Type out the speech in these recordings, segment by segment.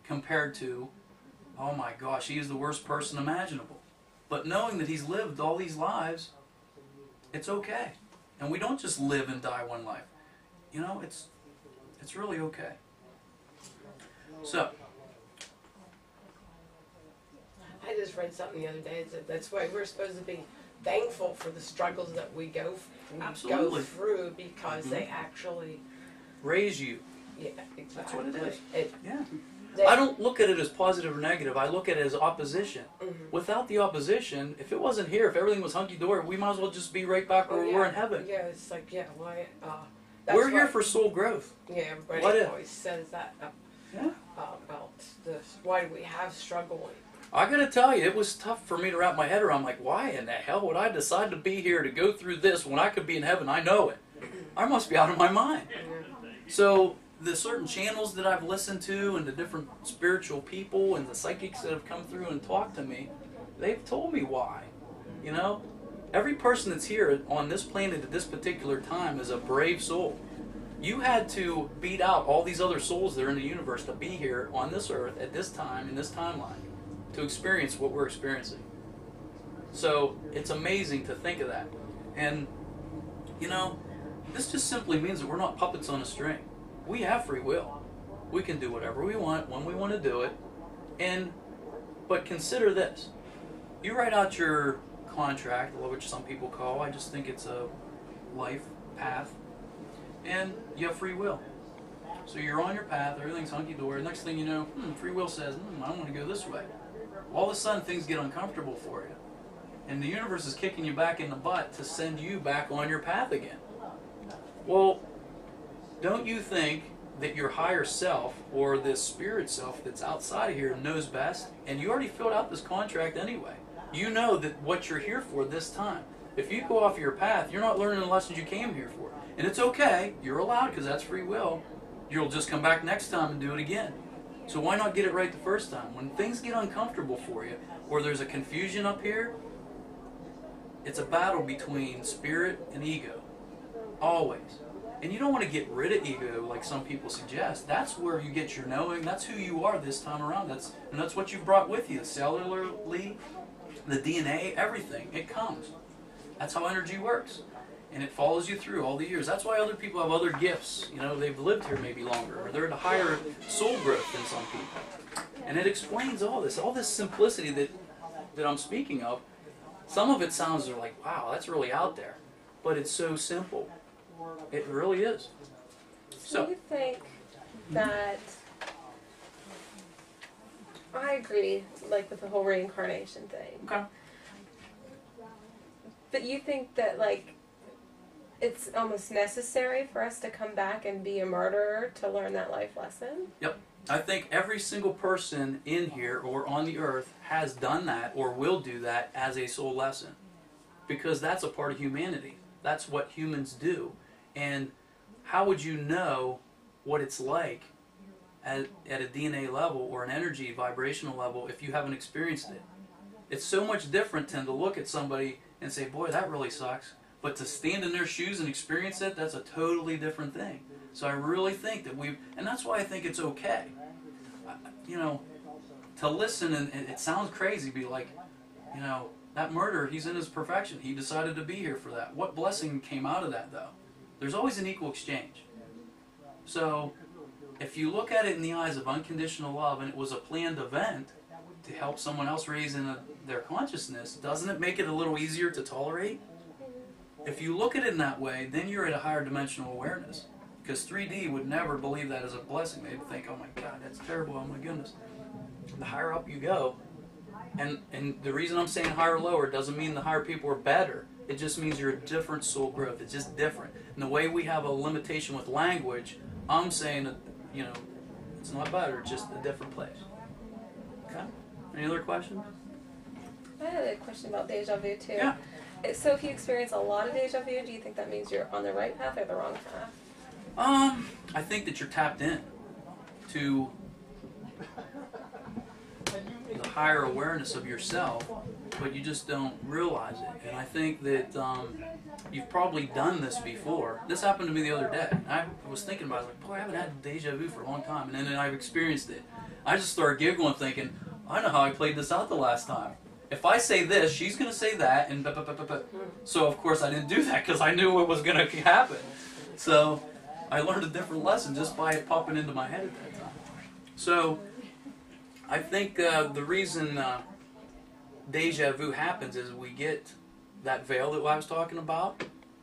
compared to, oh my gosh, he is the worst person imaginable. But knowing that he's lived all these lives, it's okay. And we don't just live and die one life. You know, it's really okay. So, I just read something the other day that that's why we're supposed to be thankful for the struggles that we go through, because they actually raise you. Yeah, exactly. That's what it is. Yeah. They, I don't look at it as positive or negative. I look at it as opposition. Mm-hmm. Without the opposition, if it wasn't here, if everything was hunky-dory, we might as well just be right back where we're in heaven. Yeah, it's like, yeah, why? We're here for soul growth. Yeah, everybody always says that about this. Why do we have struggle? I gotta tell you, it was tough for me to wrap my head around. Like, why in the hell would I decide to be here to go through this when I could be in heaven? I know it. I must be out of my mind. So the certain channels that I've listened to and the different spiritual people and the psychics that have come through and talked to me, they've told me why. You know, every person that's here on this planet at this particular time is a brave soul. You had to beat out all these other souls that are in the universe to be here on this earth at this time, in this timeline, to experience what we're experiencing. So it's amazing to think of that. And, you know, this just simply means that we're not puppets on a string. We have free will. We can do whatever we want when we want to do it. But consider this. You write out your contract, which some people call, I just think it's a life path, and you have free will. So you're on your path, everything's hunky-dory. Next thing you know, free will says, I don't want to go this way. All of a sudden, things get uncomfortable for you. And the universe is kicking you back in the butt to send you back on your path again. Well, don't you think that your higher self, or this spirit self that's outside of here, knows best? And you already filled out this contract anyway. You know that what you're here for this time. If you go off your path, you're not learning the lessons you came here for. And it's okay. You're allowed, because that's free will. You'll just come back next time and do it again. So why not get it right the first time? When things get uncomfortable for you, or there's a confusion up here, it's a battle between spirit and ego. Always. And you don't want to get rid of ego like some people suggest. That's where you get your knowing. That's who you are this time around. That's what you brought with you. Cellularly, the DNA, everything. It comes. That's how energy works. And it follows you through all the years. That's why other people have other gifts. You know, they've lived here maybe longer, or they're at a higher soul growth than some people. And it explains all this simplicity that I'm speaking of. Some of it sounds like, wow, that's really out there. But it's so simple. It really is. So you think that, I agree, like with the whole reincarnation thing. Okay. But you think that, like, it's almost necessary for us to come back and be a murderer to learn that life lesson? Yep. I think every single person in here or on the earth has done that or will do that as a soul lesson. Because that's a part of humanity. That's what humans do. And how would you know what it's like at a DNA level or an energy vibrational level if you haven't experienced it? It's so much different than to look at somebody and say, boy, that really sucks. But to stand in their shoes and experience it, that's a totally different thing. So I really think that and that's why I think it's okay. You know, to listen, and it sounds crazy, be like, you know, that murderer, he's in his perfection. He decided to be here for that. What blessing came out of that, though? There's always an equal exchange. So if you look at it in the eyes of unconditional love, and it was a planned event to help someone else raise in their consciousness, doesn't it make it a little easier to tolerate? If you look at it in that way, then you're at a higher dimensional awareness. Because 3D would never believe that as a blessing. They'd think, oh my God, that's terrible, oh my goodness. The higher up you go, and the reason I'm saying higher or lower doesn't mean the higher people are better. It just means you're a different soul growth. It's just different. And the way we have a limitation with language, I'm saying that, you know, it's not better, it's just a different place. Okay? Any other questions? I had a question about deja vu too. Yeah. So if you experience a lot of deja vu, do you think that means you're on the right path or the wrong path? I think that you're tapped in to the higher awareness of yourself, but you just don't realize it. And I think that you've probably done this before. This happened to me the other day. I was thinking about it, like, boy, I haven't had deja vu for a long time, and then I've experienced it. I just started giggling, thinking, I know how I played this out the last time. If I say this, she's going to say that, and so of course I didn't do that because I knew what was going to happen. So I learned a different lesson just by it popping into my head at that time. So I think the reason deja vu happens is we get that veil that I was talking about.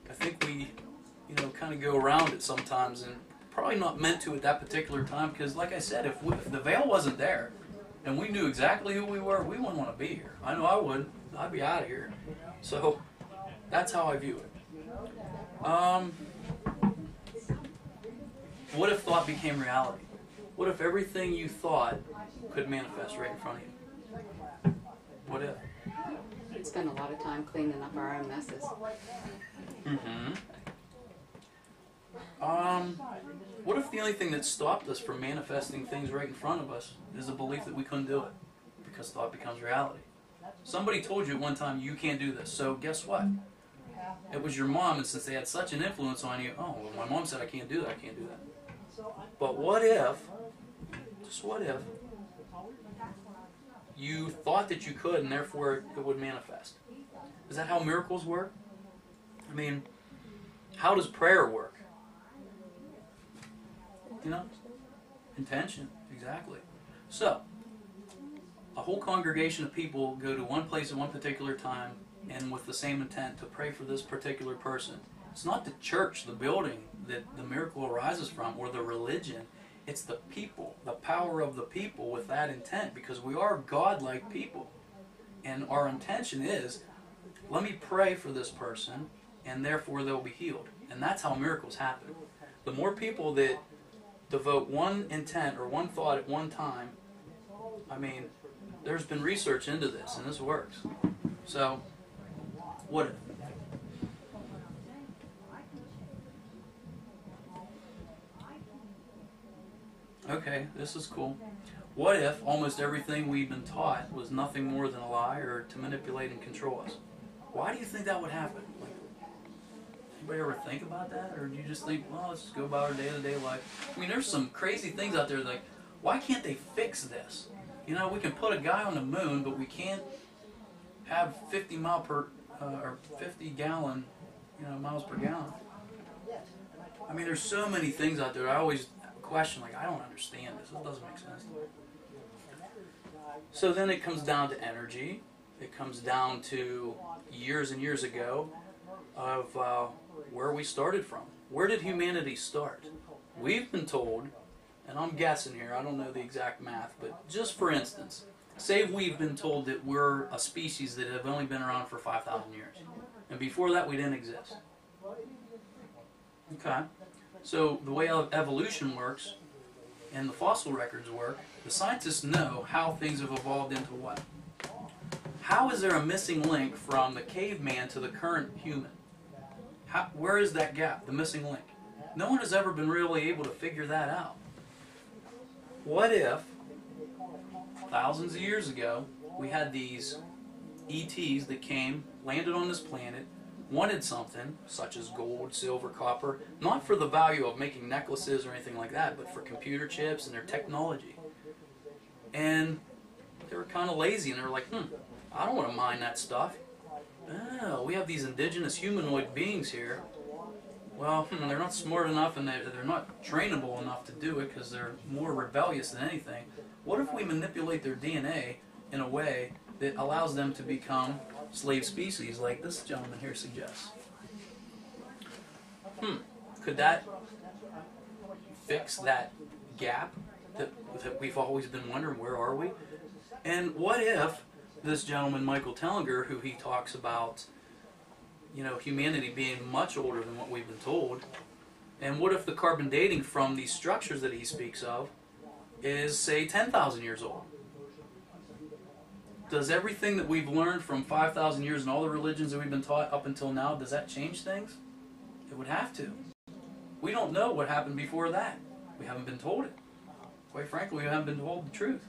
I think we, kind of go around it sometimes, and probably not meant to at that particular time, because like I said, if the veil wasn't there and we knew exactly who we were, we wouldn't want to be here. I know I would. I'd be out of here. So that's how I view it. What if thought became reality? What if everything you thought could manifest right in front of you? What if? We'd spend a lot of time cleaning up our own messes. Mm-hmm. What if the only thing that stopped us from manifesting things right in front of us is the belief that we couldn't do it? Because thought becomes reality. Somebody told you at one time, you can't do this. So guess what? It was your mom, and since they had such an influence on you, oh, well, my mom said I can't do that, I can't do that. But what if, just what if, you thought that you could, and therefore it would manifest? Is that how miracles work? I mean, how does prayer work? Intention, exactly. So, a whole congregation of people go to one place at one particular time and with the same intent to pray for this particular person. It's not the church, the building, that the miracle arises from, or the religion. It's the people, the power of the people with that intent, because we are God-like people. And our intention is, let me pray for this person, and therefore they'll be healed. And that's how miracles happen. The more people that devote one intent or one thought at one time, I mean, there's been research into this, and this works. So, what if? Okay, this is cool. What if almost everything we've been taught was nothing more than a lie or to manipulate and control us? Why do you think that would happen? Anybody ever think about that? Or do you just think, well, let's just go about our day-to-day life? I mean, there's some crazy things out there like, why can't they fix this? We can put a guy on the moon, but we can't have 50 gallon, miles per gallon. I mean, there's so many things out there. I always question, I don't understand this. This doesn't make sense to me. So then it comes down to energy. It comes down to years and years ago of where we started from. Where did humanity start? We've been told, and I'm guessing here, I don't know the exact math, but just for instance, say we've been told that we're a species that have only been around for 5,000 years. And before that, we didn't exist. Okay. So the way evolution works and the fossil records work, the scientists know how things have evolved into what? How is there a missing link from the caveman to the current human? Where is that gap, the missing link? No one has ever been really able to figure that out. What if, thousands of years ago, we had these ETs that came, landed on this planet, wanted something, such as gold, silver, copper, not for the value of making necklaces or anything like that, but for computer chips and their technology. And they were kind of lazy, and they were like, I don't want to mine that stuff. Oh, we have these indigenous humanoid beings here. Well, they're not smart enough, and they're not trainable enough to do it because they're more rebellious than anything. What if we manipulate their DNA in a way that allows them to become slave species, like this gentleman here suggests? Could that fix that gap that we've always been wondering, where are we? And what if this gentleman, Michael Tellinger, who he talks about, humanity being much older than what we've been told, and what if the carbon dating from these structures that he speaks of is, say, 10,000 years old? Does everything that we've learned from 5,000 years and all the religions that we've been taught up until now, does that change things? It would have to. We don't know what happened before that. We haven't been told it. Quite frankly, we haven't been told the truth.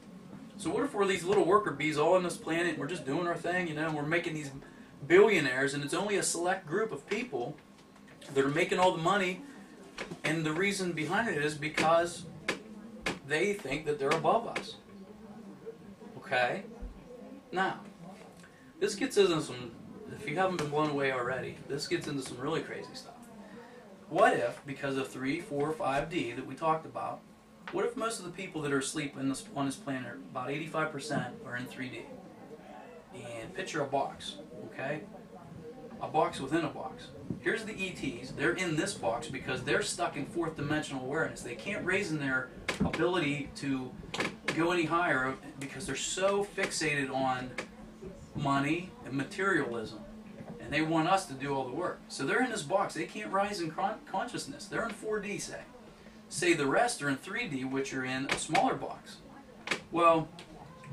So what if we're these little worker bees all on this planet and we're just doing our thing, you know, and we're making these billionaires, and it's only a select group of people that are making all the money, and the reason behind it is because they think that they're above us. Okay? Now, this gets into some, if you haven't been blown away already, this gets into some really crazy stuff. What if, because of 3, 4, 5D that we talked about, what if most of the people that are asleep on this planet, about 85%, are in 3D? And picture a box, okay? A box within a box. Here's the ETs. They're in this box because they're stuck in fourth dimensional awareness. They can't raise in their ability to go any higher because they're so fixated on money and materialism. And they want us to do all the work. So they're in this box. They can't rise in consciousness. They're in 4D, say. Say the rest are in 3D, which are in a smaller box. Well,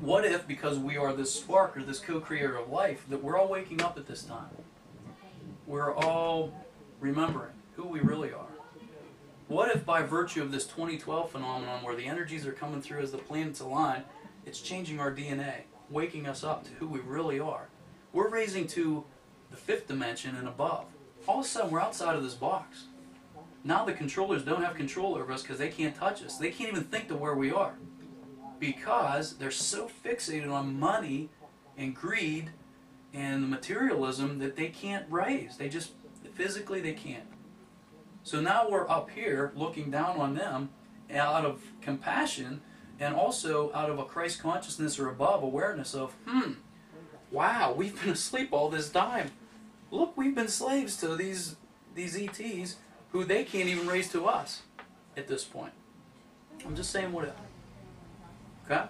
what if, because we are this spark or this co-creator of life, that we're all waking up at this time? We're all remembering who we really are. What if by virtue of this 2012 phenomenon where the energies are coming through as the planets align, it's changing our DNA, waking us up to who we really are? We're raising to the 5th dimension and above. All of a sudden we're outside of this box. Now the controllers don't have control over us because they can't touch us. They can't even think to where we are because they're so fixated on money and greed and the materialism that they can't raise. They just, physically they can't. So now we're up here looking down on them out of compassion and also out of a Christ consciousness or above awareness of, wow, we've been asleep all this time. Look, we've been slaves to these ETs who they can't even raise to us at this point. I'm just saying what if. Okay?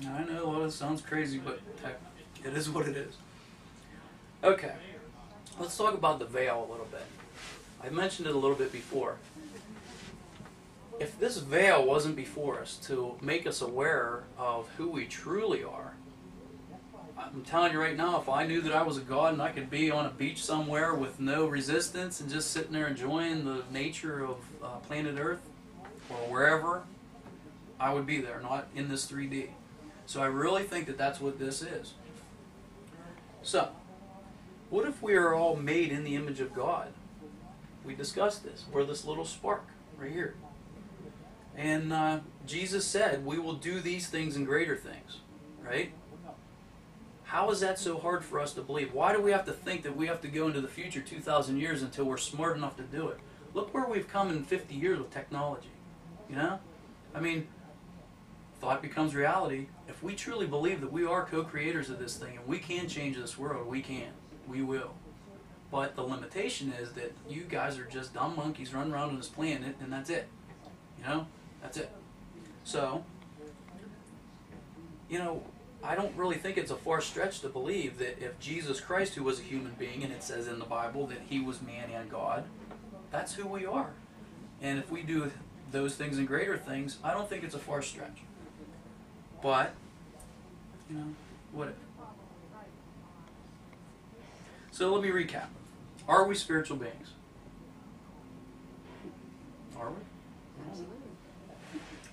Now, I know a lot of this sounds crazy, but it is what it is. Okay, let's talk about the veil a little bit. I mentioned it a little bit before. If this veil wasn't before us to make us aware of who we truly are, I'm telling you right now, if I knew that I was a god and I could be on a beach somewhere with no resistance and just sitting there enjoying the nature of planet Earth or wherever, I would be there, not in this 3D. So I really think that that's what this is. So, what if we are all made in the image of God? We discussed this. We're this little spark right here. And Jesus said, we will do these things and greater things, right? How is that so hard for us to believe? Why do we have to think that we have to go into the future 2,000 years until we're smart enough to do it? Look where we've come in 50 years with technology, you know? I mean, thought becomes reality. If we truly believe that we are co-creators of this thing and we can change this world, we can. We will. But the limitation is that you guys are just dumb monkeys running around on this planet and that's it. You know? That's it. So, you know, I don't really think it's a far stretch to believe that if Jesus Christ, who was a human being, and it says in the Bible that he was man and God, that's who we are. And if we do those things and greater things, I don't think it's a far stretch. But, you know, what if? So let me recap. Are we spiritual beings? Are we?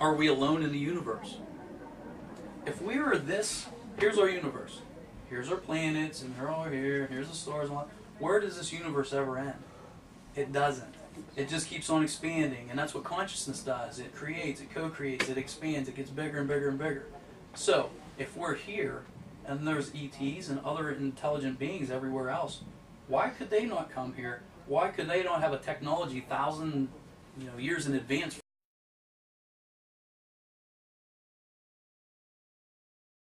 Are we alone in the universe? If we are this, here's our universe. Here's our planets, and they're all here. Here's the stars and all. Where does this universe ever end? It doesn't. It just keeps on expanding, and that's what consciousness does. It creates, it co-creates, it expands, it gets bigger and bigger and bigger. So, if we're here, and there's ETs and other intelligent beings everywhere else, why could they not come here? Why could they not have a technology 1,000 years in advance